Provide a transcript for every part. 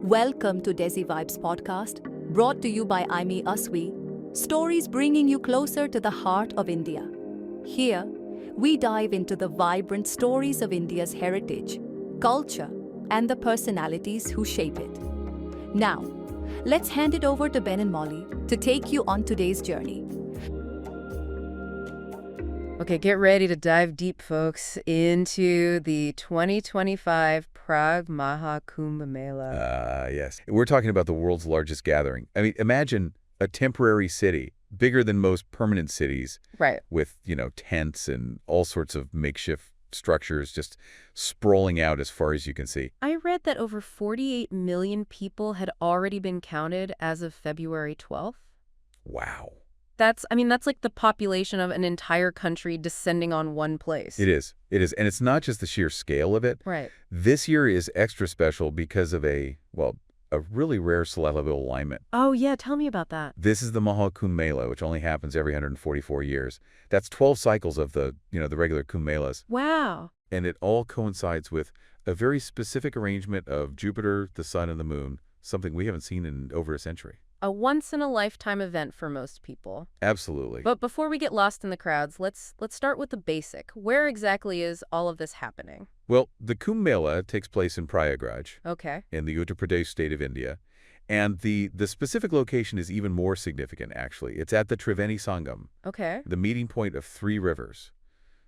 Welcome to Desi Vibes podcast, brought to you by iMeUsWe, stories bringing you closer to the heart of India. Here, we dive into the vibrant stories of India's heritage, culture, and the personalities who shape it. Now, let's hand it over to Ben and Molly to take you on today's journey. Okay, get ready to dive deep, folks, into the 2025 Prague Mahakumbh Mela. Yes. We're talking about the world's largest gathering. I mean, imagine a temporary city, bigger than most permanent cities, Right. with, tents and all sorts of makeshift structures just sprawling out as far as you can see. I read that over 48 million people had already been counted as of February 12th. Wow. That's like the population of an entire country descending on one place. It is. It is. And it's not just the sheer scale of it. Right. This year is extra special because of a really rare celestial alignment. Oh, yeah. Tell me about that. This is the Mahakumbh Mela, which only happens every 144 years. That's 12 cycles of the regular Kumbh Melas. Wow. And it all coincides with a very specific arrangement of Jupiter, the Sun, and the Moon, something we haven't seen in over a century. A once-in-a-lifetime event for most people. Absolutely. But before we get lost in the crowds, let's start with the basic. Where exactly is all of this happening? Well, the Kumbh Mela takes place in Prayagraj, Okay. in the Uttar Pradesh state of India. And the specific location is even more significant, actually. It's at the Triveni Sangam, Okay. the meeting point of three rivers,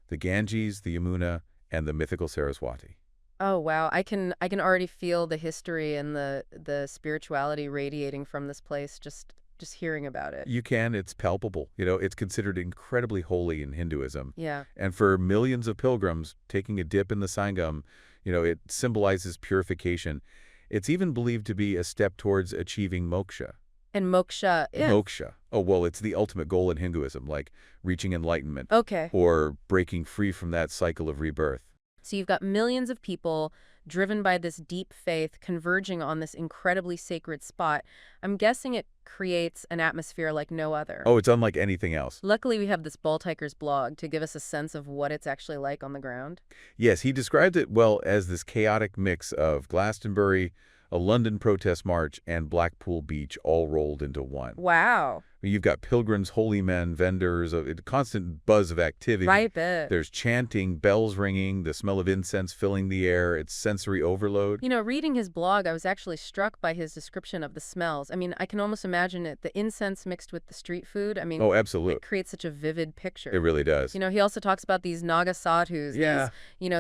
the Ganges, the Yamuna, and the mythical Saraswati. Oh, wow. I can already feel the history and the spirituality radiating from this place just hearing about it. You can. It's palpable. It's considered incredibly holy in Hinduism. Yeah. And for millions of pilgrims, taking a dip in the Sangam, it symbolizes purification. It's even believed to be a step towards achieving moksha. And moksha. Yeah. Moksha. Oh, well, it's the ultimate goal in Hinduism, like reaching enlightenment. Okay. Or breaking free from that cycle of rebirth. So you've got millions of people driven by this deep faith converging on this incredibly sacred spot. I'm guessing it creates an atmosphere like no other. Oh, it's unlike anything else. Luckily, we have this Baltiker's blog to give us a sense of what it's actually like on the ground. Yes, he described it, well, as this chaotic mix of Glastonbury, a London protest march, and Blackpool Beach all rolled into one. Wow. You've got pilgrims, holy men, vendors, a constant buzz of activity. Right bit. There's chanting, bells ringing, the smell of incense filling the air. It's sensory overload. Reading his blog, I was actually struck by his description of the smells. I can almost imagine it, the incense mixed with the street food. Oh, absolutely. It creates such a vivid picture. It really does. He also talks about these Naga sadhus, Yeah.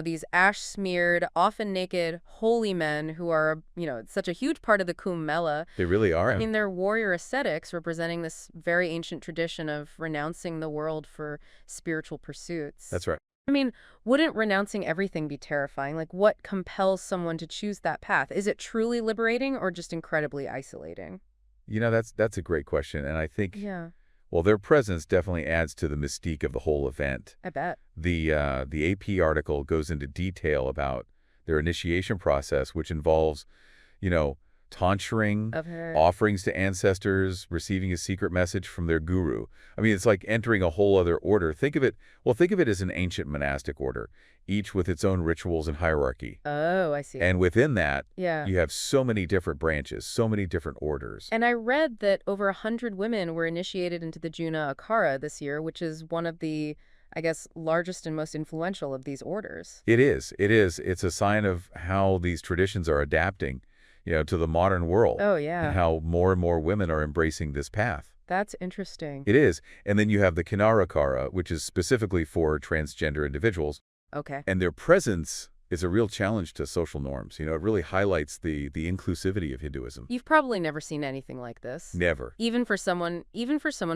these ash-smeared, often naked, holy men who are, such a huge part of the Kumbh Mela. They really are. They're warrior ascetics representing this very ancient tradition of renouncing the world for spiritual pursuits. That's right. Wouldn't renouncing everything be terrifying? Like, what compels someone to choose that path? Is it truly liberating or just incredibly isolating? That's a great question. And I think, Yeah, well, their presence definitely adds to the mystique of the whole event. I bet. The AP article goes into detail about their initiation process, which involves, tonsuring, Okay. offerings to ancestors, receiving a secret message from their guru. It's like entering a whole other order. Think of it as an ancient monastic order, each with its own rituals and hierarchy. Oh, I see. And within that, Yeah. you have so many different branches, so many different orders. And I read that over 100 women were initiated into the Juna Akara this year, which is one of the, I guess, largest and most influential of these orders. It is. It is. It's a sign of how these traditions are adapting, to the modern world. Oh, yeah. And how more and more women are embracing this path. That's interesting. It is. And then you have the Kinarakara, which is specifically for transgender individuals. Okay. And their presence is a real challenge to social norms. It really highlights the inclusivity of Hinduism. You've probably never seen anything like this. Never. Even for someone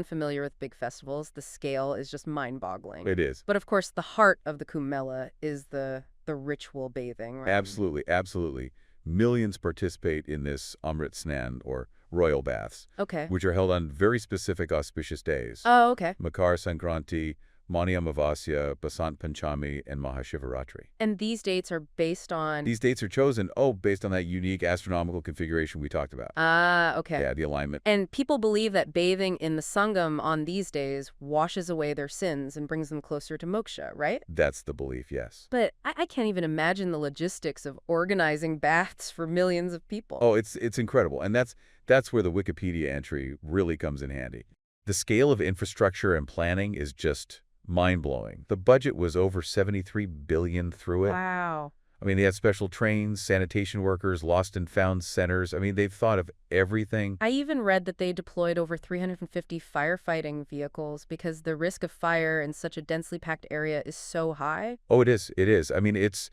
familiar with big festivals, the scale is just mind-boggling. It is. But of course, the heart of the Kumbh Mela is the ritual bathing, right? Absolutely. Absolutely. Millions participate in this Amrit Snan, or royal baths, Okay. which are held on very specific auspicious days. Oh, okay. Makar Sankranti, Mani Amavasya, Basant Panchami, and Mahashivaratri. And these dates are based on... These dates are chosen, based on that unique astronomical configuration we talked about. Ah, okay. Yeah, the alignment. And people believe that bathing in the Sangam on these days washes away their sins and brings them closer to moksha, right? That's the belief, yes. But I can't even imagine the logistics of organizing baths for millions of people. Oh, it's incredible. And that's where the Wikipedia entry really comes in handy. The scale of infrastructure and planning is just mind-blowing. The budget was over $73 billion through it. Wow. I mean, they had special trains, sanitation workers, lost and found centers. I mean, they've thought of everything. I even read that they deployed over 350 firefighting vehicles because the risk of fire in such a densely packed area is so high. Oh, it is. It is. I mean, it's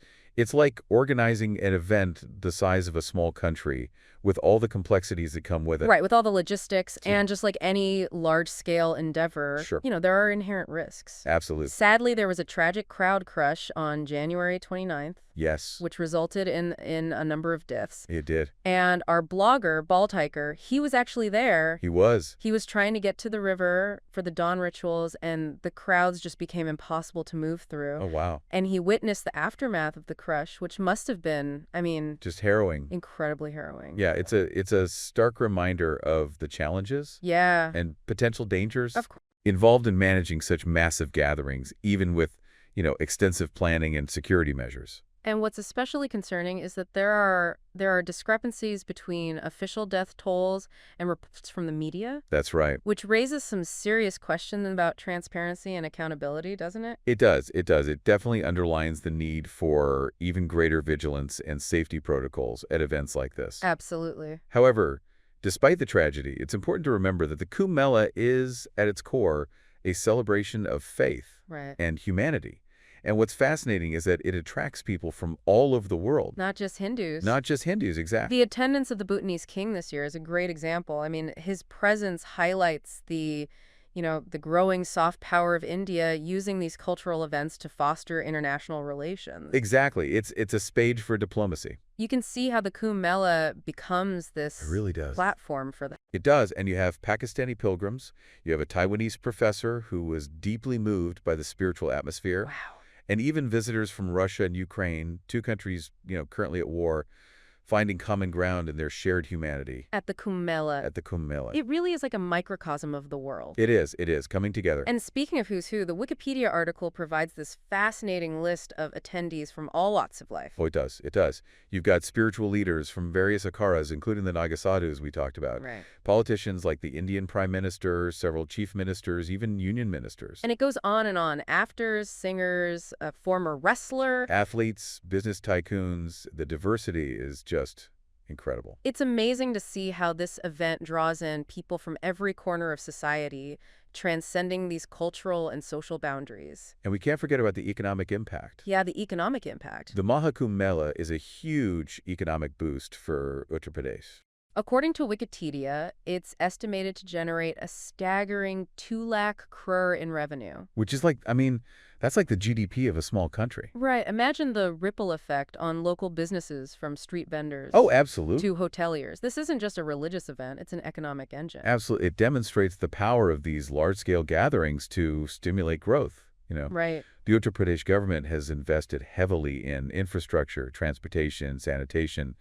like organizing an event the size of a small country with all the complexities that come with it. Right, with all the logistics and just like any large-scale endeavor, Sure. there are inherent risks. Absolutely. Sadly, there was a tragic crowd crush on January 29th, Yes. which resulted in a number of deaths. It did. And our blogger, Bald Hiker, he was actually there. He was. He was trying to get to the river for the dawn rituals, and the crowds just became impossible to move through. Oh, wow. And he witnessed the aftermath of the crush, which must have been, Just harrowing. incredibly harrowing. Yeah, it's a stark reminder of the challenges Yeah. and potential dangers Of course. involved in managing such massive gatherings, even with, extensive planning and security measures. And what's especially concerning is that there are discrepancies between official death tolls and reports from the media, That's right. which raises some serious questions about transparency and accountability, doesn't it? It does. It does. It definitely underlines the need for even greater vigilance and safety protocols at events like this. Absolutely. However, despite the tragedy, it's important to remember that the Kumbh Mela is, at its core, a celebration of faith Right. and humanity. And what's fascinating is that it attracts people from all over the world. Not just Hindus. Not just Hindus, exactly. The attendance of the Bhutanese king this year is a great example. His presence highlights the growing soft power of India using these cultural events to foster international relations. Exactly. It's a spade for diplomacy. You can see how the Kumbh Mela becomes this It really does. platform for that. It does, and you have Pakistani pilgrims, you have a Taiwanese professor who was deeply moved by the spiritual atmosphere, Wow. and even visitors from Russia and Ukraine, two countries, currently at war, finding common ground in their shared humanity At the Kumbh Mela. at the Kumbh Mela. It really is like a microcosm of the world. It is coming together. And speaking of who's who, the Wikipedia article provides this fascinating list of attendees from all walks of life. Oh, it does. It does. You've got spiritual leaders from various akaras, including the Nagasadhus we talked about. Right. Politicians like the Indian Prime Minister, several chief ministers, even union ministers. And it goes on and on. Actors, singers, a former wrestler. Athletes, business tycoons, the diversity is just incredible. It's amazing to see how this event draws in people from every corner of society, transcending these cultural and social boundaries. And we can't forget about the economic impact. Yeah, the economic impact. The Mahakumbh Mela is a huge economic boost for Uttar Pradesh. According to Wikipedia, it's estimated to generate a staggering 2 lakh crore in revenue. Which is that's like the GDP of a small country. Right. Imagine the ripple effect on local businesses from street vendors Oh, absolutely. to hoteliers. This isn't just a religious event, it's an economic engine. Absolutely. It demonstrates the power of these large-scale gatherings to stimulate growth. Right. The Uttar Pradesh government has invested heavily in infrastructure, transportation, sanitation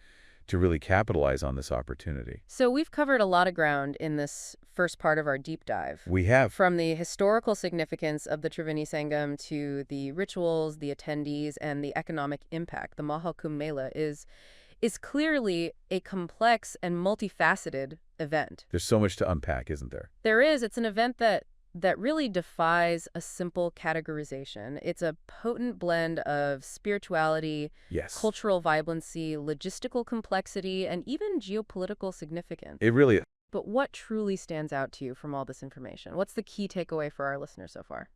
to really capitalize on this opportunity. So we've covered a lot of ground in this first part of our deep dive. We have. From the historical significance of the Triveni Sangam to the rituals, the attendees, and the economic impact. The Mahakumbh Mela is clearly a complex and multifaceted event. There's so much to unpack, isn't there? There is. It's an event that really defies a simple categorization. It's a potent blend of spirituality, Yes. cultural vibrancy, logistical complexity, and even geopolitical significance. It really is. But what truly stands out to you from all this information? What's the key takeaway for our listeners so far?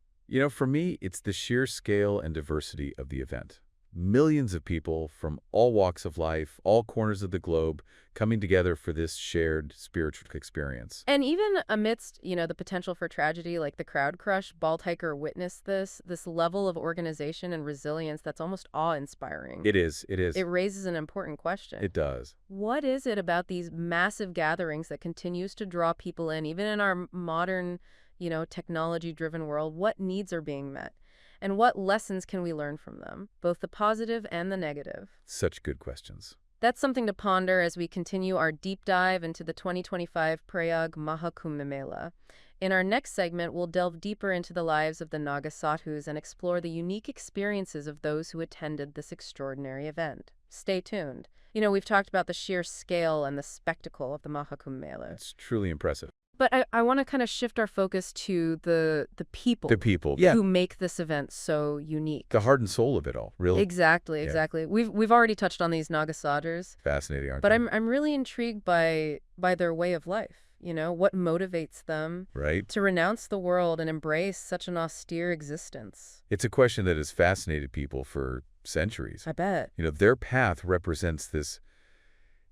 For me, it's the sheer scale and diversity of the event. Millions of people from all walks of life, all corners of the globe, coming together for this shared spiritual experience. And even amidst, the potential for tragedy like the crowd crush, Bald Hiker witnessed this level of organization and resilience that's almost awe-inspiring. It is. It raises an important question. It does. What is it about these massive gatherings that continues to draw people in, even in our modern technology-driven world, what needs are being met? And what lessons can we learn from them, both the positive and the negative? Such good questions. That's something to ponder as we continue our deep dive into the 2025 Prayag Mahakumbh Mela. In our next segment, we'll delve deeper into the lives of the Naga sadhus and explore the unique experiences of those who attended this extraordinary event. Stay tuned. We've talked about the sheer scale and the spectacle of the Mahakumbh Mela. It's truly impressive. But I want to kind of shift our focus to the people. The people, yeah. Who make this event so unique. The heart and soul of it all, really. Exactly, Yeah. exactly. We've already touched on these Naga sadhus, Fascinating, aren't but they? I'm really intrigued by their way of life. What motivates them Right? to renounce the world and embrace such an austere existence. It's a question that has fascinated people for centuries. I bet. Their path represents this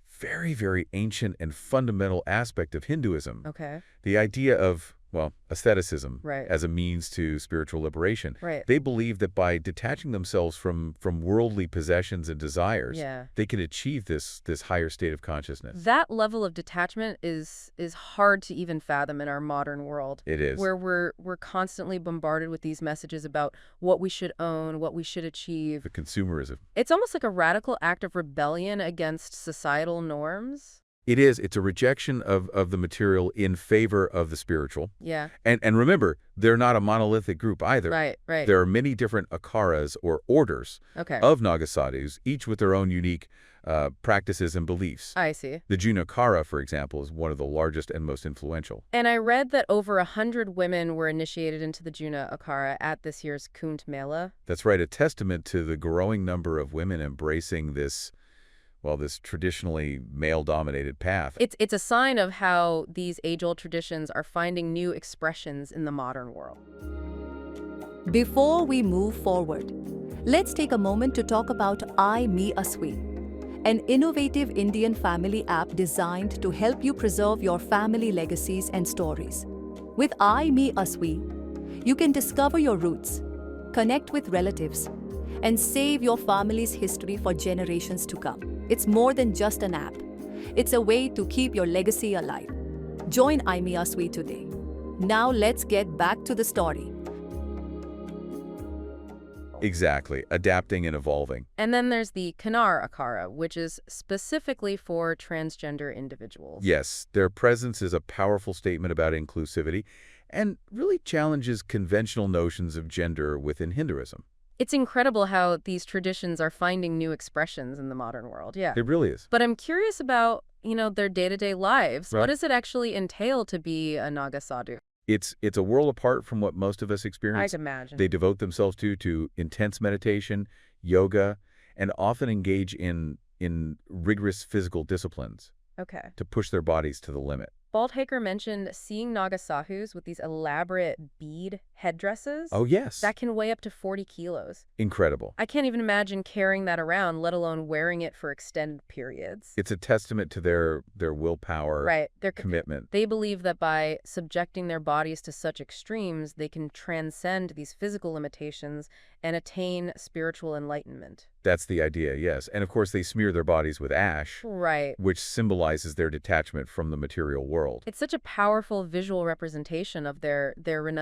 very, very ancient and fundamental aspect of Hinduism. Okay. The idea of, asceticism Right. as a means to spiritual liberation. Right. They believe that by detaching themselves from worldly possessions and desires, Yeah. they can achieve this higher state of consciousness. That level of detachment is hard to even fathom in our modern world. It is. Where we're constantly bombarded with these messages about what we should own, what we should achieve. The consumerism. It's almost like a radical act of rebellion against societal norms. It is. It's a rejection of the material in favor of the spiritual. Yeah. And remember, they're not a monolithic group either. Right, right. There are many different akaras or orders Okay. of Nagasadhus, each with their own unique practices and beliefs. I see. The Junakara, for example, is one of the largest and most influential. And I read that over 100 women were initiated into the Juna Akara at this year's Kumbh Mela. That's right, a testament to the growing number of women embracing this traditionally male-dominated path. It's a sign of how these age-old traditions are finding new expressions in the modern world. Before we move forward, let's take a moment to talk about iMeUsWe, an innovative Indian family app designed to help you preserve your family legacies and stories. With iMeUsWe, you can discover your roots, connect with relatives, and save your family's history for generations to come. It's more than just an app. It's a way to keep your legacy alive. Join iMeUsWe today. Now let's get back to the story. Exactly, adapting and evolving. And then there's the Kanar Akara, which is specifically for transgender individuals. Yes, their presence is a powerful statement about inclusivity and really challenges conventional notions of gender within Hinduism. It's incredible how these traditions are finding new expressions in the modern world, yeah. It really is. But I'm curious about, their day-to-day lives. Right. What does it actually entail to be a Naga sadhu? It's a world apart from what most of us I experience. can imagine. They devote themselves to intense meditation, yoga, and often engage in rigorous physical disciplines Okay. to push their bodies to the limit. Bald Haker mentioned seeing Naga sadhus with these elaborate bead headdresses. Oh, yes. That can weigh up to 40 kilos. Incredible. I can't even imagine carrying that around, let alone wearing it for extended periods. It's a testament to their willpower, Right. commitment. They believe that by subjecting their bodies to such extremes, they can transcend these physical limitations and attain spiritual enlightenment. That's the idea, yes. And of course, they smear their bodies with ash, Right. which symbolizes their detachment from the material world. It's such a powerful visual representation of their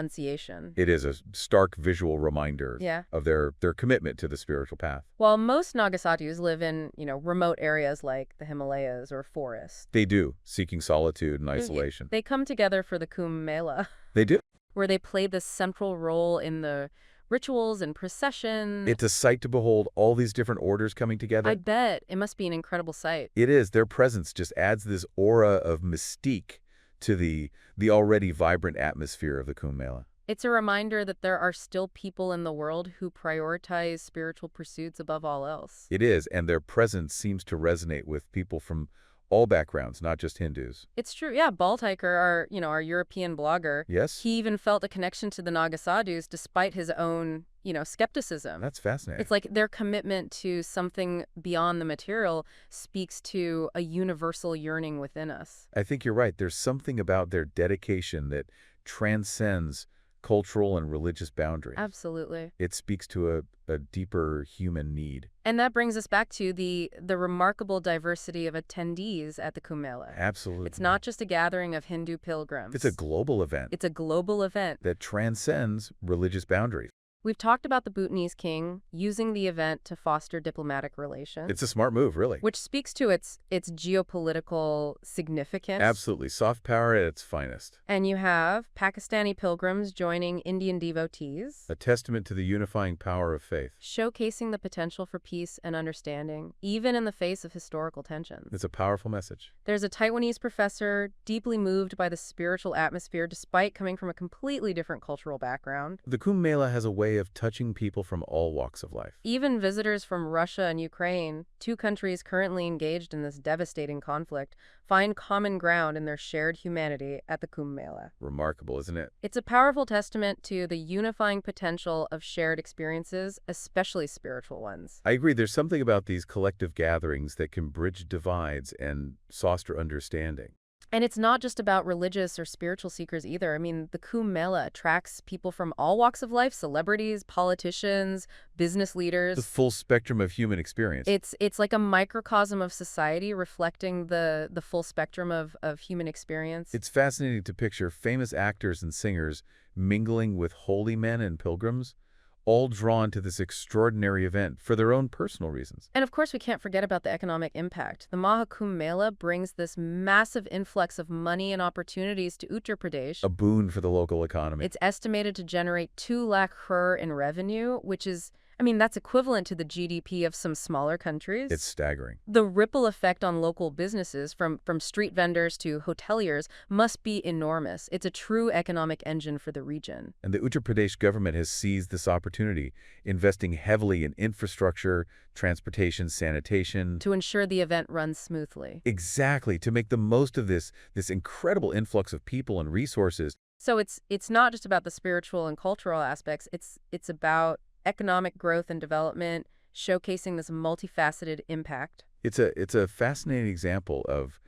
renunciation. It is a stark visual reminder Yeah. of their commitment to the spiritual path. While most Naga sadhus live in, remote areas like the Himalayas or forests, They do, seeking solitude and isolation. they come together for the Kumbh Mela, They do. where they play this central role in the rituals and procession. It's a sight to behold, all these different orders coming together. I bet it must be an incredible sight. It is. Their presence just adds this aura of mystique to the already vibrant atmosphere of the Kumbh Mela. It's a reminder that there are still people in the world who prioritize spiritual pursuits above all else. It is, and their presence seems to resonate with people from all backgrounds, not just Hindus. It's true. Yeah, Bald Hiker, our European blogger, Yes? he even felt a connection to the Naga sadhus despite his own, skepticism. That's fascinating. It's like their commitment to something beyond the material speaks to a universal yearning within us. I think you're right. There's something about their dedication that transcends cultural and religious boundaries. Absolutely. It speaks to a deeper human need. And that brings us back to the remarkable diversity of attendees at the Kumbh Mela. Absolutely. It's not just a gathering of Hindu pilgrims. It's a global event. It's a global event that transcends religious boundaries. We've talked about the Bhutanese king using the event to foster diplomatic relations. It's a smart move, really. Which speaks to its geopolitical significance. Absolutely. Soft power at its finest. And you have Pakistani pilgrims joining Indian devotees. A testament to the unifying power of faith. Showcasing the potential for peace and understanding, even in the face of historical tensions. It's a powerful message. There's a Taiwanese professor deeply moved by the spiritual atmosphere despite coming from a completely different cultural background. The Kumbh Mela has a way of touching people from all walks of life. Even visitors from Russia and Ukraine, two countries currently engaged in this devastating conflict, find common ground in their shared humanity at the Kumbh Mela. Remarkable, isn't it? It's a powerful testament to the unifying potential of shared experiences, especially spiritual ones. I agree. There's something about these collective gatherings that can bridge divides and foster understanding. And it's not just about religious or spiritual seekers either. I mean, the Kumbh Mela attracts people from all walks of life, celebrities, politicians, business leaders. The full spectrum of human experience. It's like a microcosm of society reflecting the full spectrum of human experience. It's fascinating to picture famous actors and singers mingling with holy men and pilgrims, all drawn to this extraordinary event for their own personal reasons. And of course, we can't forget about the economic impact. The Mahakumbh Mela brings this massive influx of money and opportunities to Uttar Pradesh. A boon for the local economy. It's estimated to generate 2 lakh crore in revenue, which is, I mean, that's equivalent to the GDP of some smaller countries. It's staggering. The ripple effect on local businesses, from street vendors to hoteliers, must be enormous. It's a true economic engine for the region. And the Uttar Pradesh government has seized this opportunity, investing heavily in infrastructure, transportation, sanitation. To ensure the event runs smoothly. Exactly, to make the most of this incredible influx of people and resources. So it's not just about the spiritual and cultural aspects. It's about economic growth and development, showcasing this multifaceted impact. It's a fascinating example of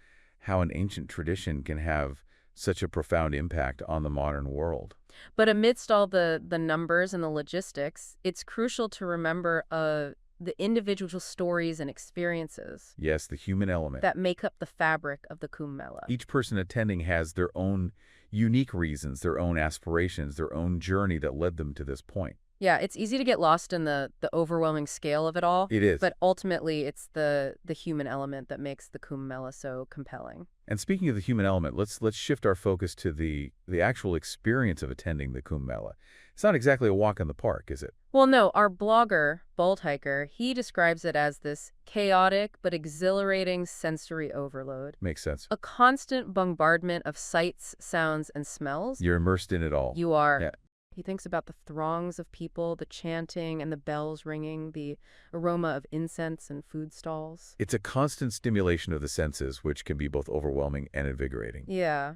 how an ancient tradition can have such a profound impact on the modern world. But amidst all the numbers and the logistics, it's crucial to remember the individual stories and experiences. Yes, the human element. That make up the fabric of the Kumbh Mela. Each person attending has their own unique reasons, their own aspirations, their own journey that led them to this point. Yeah, it's easy to get lost in the overwhelming scale of it all. It is. But ultimately, it's the human element that makes the Kumbh Mela so compelling. And speaking of the human element, let's shift our focus to the actual experience of attending the Kumbh Mela. It's not exactly a walk in the park, is it? Well, no, our blogger, Bold Hiker, he describes it as this chaotic but exhilarating sensory overload. Makes sense. A constant bombardment of sights, sounds, and smells. You're immersed in it all. You are. Yeah. He thinks about the throngs of people, the chanting and the bells ringing, the aroma of incense and food stalls. It's a constant stimulation of the senses, which can be both overwhelming and invigorating. Yeah.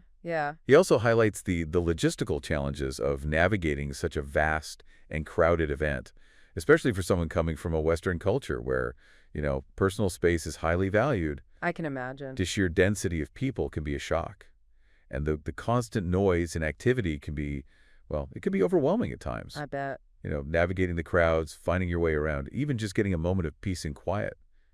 He also highlights the logistical challenges of navigating such a vast and crowded event, especially for someone coming from a Western culture where, personal space is highly valued. I can imagine. The sheer density of people can be a shock. And the constant noise and activity can be, well, it can be overwhelming at times. I bet. Navigating the crowds, finding your way around, even just getting a moment of peace and quiet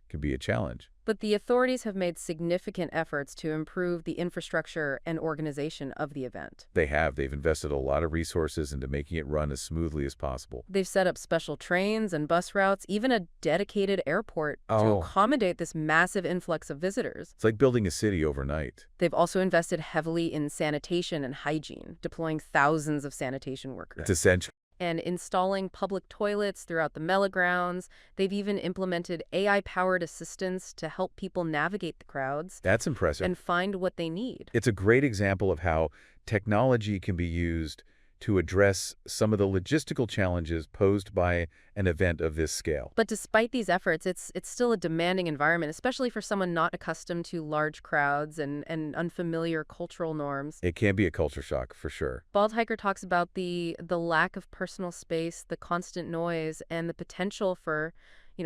can be a challenge. But the authorities have made significant efforts to improve the infrastructure and organization of the event. They have. They've invested a lot of resources into making it run as smoothly as possible. They've set up special trains and bus routes, even a dedicated airport to accommodate this massive influx of visitors. It's like building a city overnight. They've also invested heavily in sanitation and hygiene, deploying thousands of sanitation workers. It's essential. And installing public toilets throughout the Mela grounds. They've even implemented AI-powered assistants to help people navigate the crowds. That's impressive. And find what they need. It's a great example of how technology can be used to address some of the logistical challenges posed by an event of this scale. But despite these efforts, it's still a demanding environment, especially for someone not accustomed to large crowds and unfamiliar cultural norms. It can be a culture shock, for sure. Bald Hiker talks about the lack of personal space, the constant noise, and the potential for,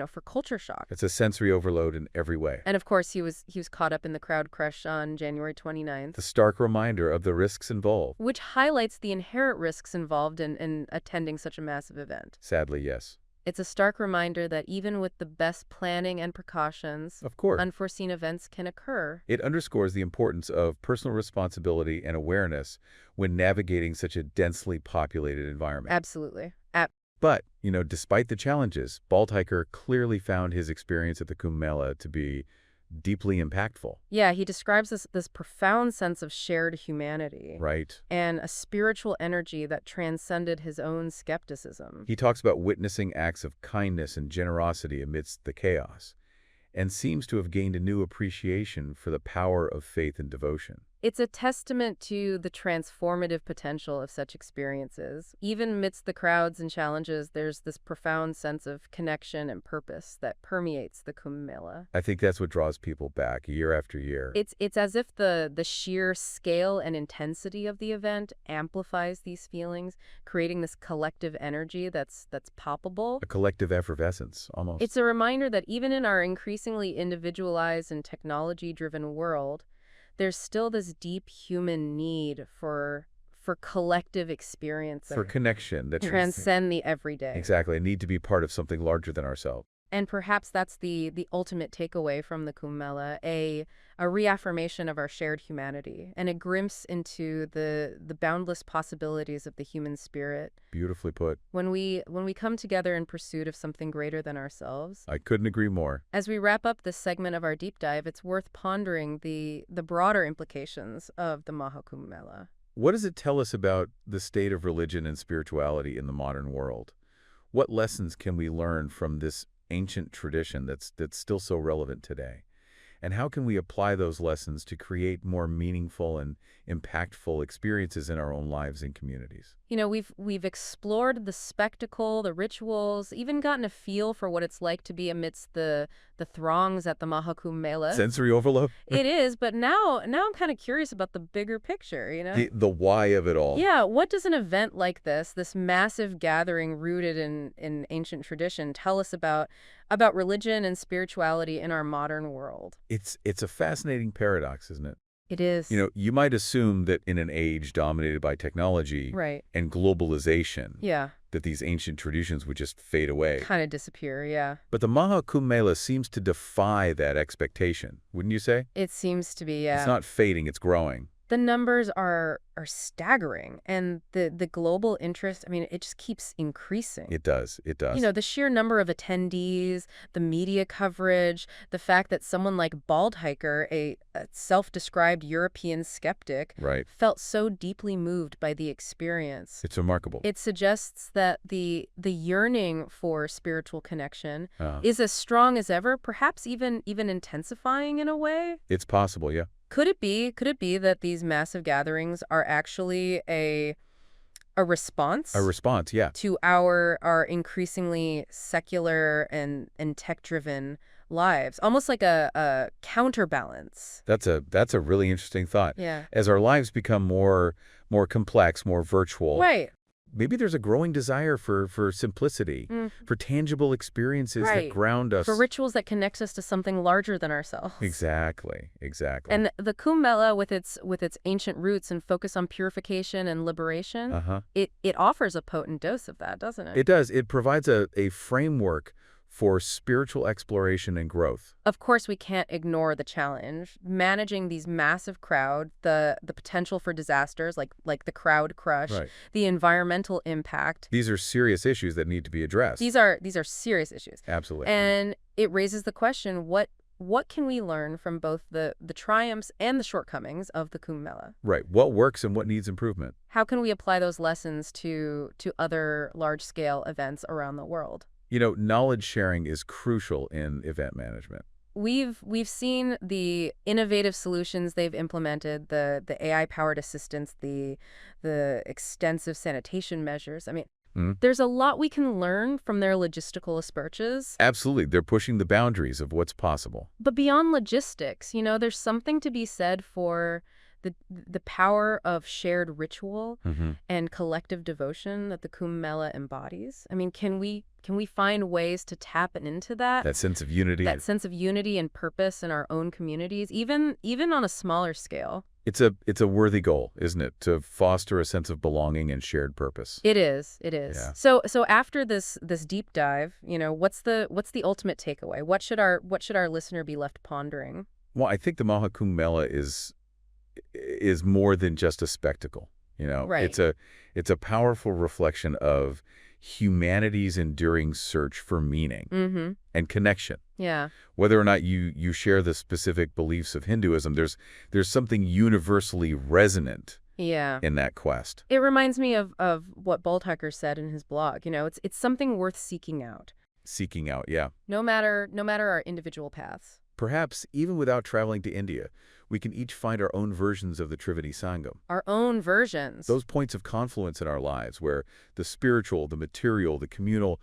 for culture shock. It's a sensory overload in every way. And of course, he was caught up in the crowd crush on January 29th. The stark reminder of the risks involved. Which highlights the inherent risks involved in attending such a massive event. Sadly, yes. It's a stark reminder that even with the best planning and precautions, Of course. unforeseen events can occur. It underscores the importance of personal responsibility and awareness when navigating such a densely populated environment. Absolutely. But, despite the challenges, Bald Hiker clearly found his experience at the Kumbh Mela to be deeply impactful. Yeah, he describes this profound sense of shared humanity. Right. And a spiritual energy that transcended his own skepticism. He talks about witnessing acts of kindness and generosity amidst the chaos, and seems to have gained a new appreciation for the power of faith and devotion. It's a testament to the transformative potential of such experiences. Even amidst the crowds and challenges, there's this profound sense of connection and purpose that permeates the Kumbh Mela. I think that's what draws people back year after year. It's as if the sheer scale and intensity of the event amplifies these feelings, creating this collective energy that's palpable. A collective effervescence, almost. It's a reminder that even in our increasingly individualized and technology-driven world, there's still this deep human need for collective experience. For connection. That transcend the everyday. Exactly. A need to be part of something larger than ourselves. And perhaps that's the ultimate takeaway from the Kumbh Mela, a reaffirmation of our shared humanity and a glimpse into the boundless possibilities of the human spirit. Beautifully put. When we come together in pursuit of something greater than ourselves. I couldn't agree more. As we wrap up this segment of our deep dive, it's worth pondering the broader implications of the Mahakumbh Mela. What does it tell us about the state of religion and spirituality in the modern world? What lessons can we learn from this ancient tradition that's still so relevant today? And how can we apply those lessons to create more meaningful and impactful experiences in our own lives and communities? We've explored the spectacle, the rituals, even gotten a feel for what it's like to be amidst the throngs at the Mahakumbh Mela. Sensory overload? It is, but now I'm kind of curious about the bigger picture, The why of it all. Yeah, what does an event like this massive gathering rooted in ancient tradition, tell us about religion and spirituality in our modern world? It's a fascinating paradox, isn't it? It is. You might assume that in an age dominated by technology right. and globalization, yeah. that these ancient traditions would just fade away. Kind of disappear, yeah. But the Mahakumbh Mela seems to defy that expectation, wouldn't you say? It seems to be, yeah. It's not fading, it's growing. The numbers are staggering, and the global interest, it just keeps increasing. It does. The sheer number of attendees, the media coverage, the fact that someone like Bald Hiker, a self-described European skeptic, right. felt so deeply moved by the experience. It's remarkable. It suggests that the yearning for spiritual connection is as strong as ever, perhaps even intensifying in a way. It's possible, yeah. Could it be that these massive gatherings are actually a response? A response, yeah. To our increasingly secular and tech-driven lives, almost like a counterbalance. That's a really interesting thought. Yeah. As our lives become more complex, more virtual. Right. Maybe there's a growing desire for simplicity, for tangible experiences that ground us. For rituals that connect us to something larger than ourselves. Exactly. And the Kumbh Mela, with its ancient roots and focus on purification and liberation, it offers a potent dose of that, doesn't it? It does. It provides a framework for spiritual exploration and growth. Of course, we can't ignore the challenge. Managing these massive crowd, the potential for disasters like the crowd crush, the environmental impact. These are serious issues that need to be addressed. These are serious issues. Absolutely. And it raises the question, what can we learn from both the triumphs and the shortcomings of the Kumbh Mela? Right. What works and what needs improvement? How can we apply those lessons to other large-scale events around the world? Knowledge sharing is crucial in event management. We've seen the innovative solutions they've implemented, the AI-powered assistance, the extensive sanitation measures. There's a lot we can learn from their logistical approaches. Absolutely. They're pushing the boundaries of what's possible. But beyond logistics, there's something to be said for the power of shared ritual Hmm. and collective devotion that the Kumbh Mela embodies. I mean, can we find ways to tap into That sense of unity. that sense of unity and purpose in our own communities, even on a smaller scale? It's a worthy goal, isn't it? To foster a sense of belonging and shared purpose. It is. It is. Yeah. So after this deep dive, what's the ultimate takeaway? What should our listener be left pondering? Well, I think the Mahakumbh Mela is more than just a spectacle. Right. It's a powerful reflection of humanity's enduring search for meaning Mm-hmm. and connection. Yeah. Whether or not you share the specific beliefs of Hinduism, there's something universally resonant Yeah. in that quest. It reminds me of what Baldhacker said in his blog. It's something worth seeking out, Seeking out, yeah. no matter our individual paths. Perhaps even without traveling to India, we can each find our own versions of the Triveni Sangam. Our own versions. Those points of confluence in our lives where the spiritual, the material, the communal,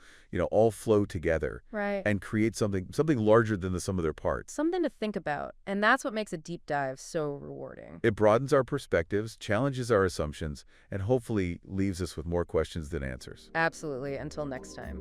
all flow together Right. and create something larger than the sum of their parts. Something to think about, and that's what makes a deep dive so rewarding. It broadens our perspectives, challenges our assumptions, and hopefully leaves us with more questions than answers. Absolutely. Until next time.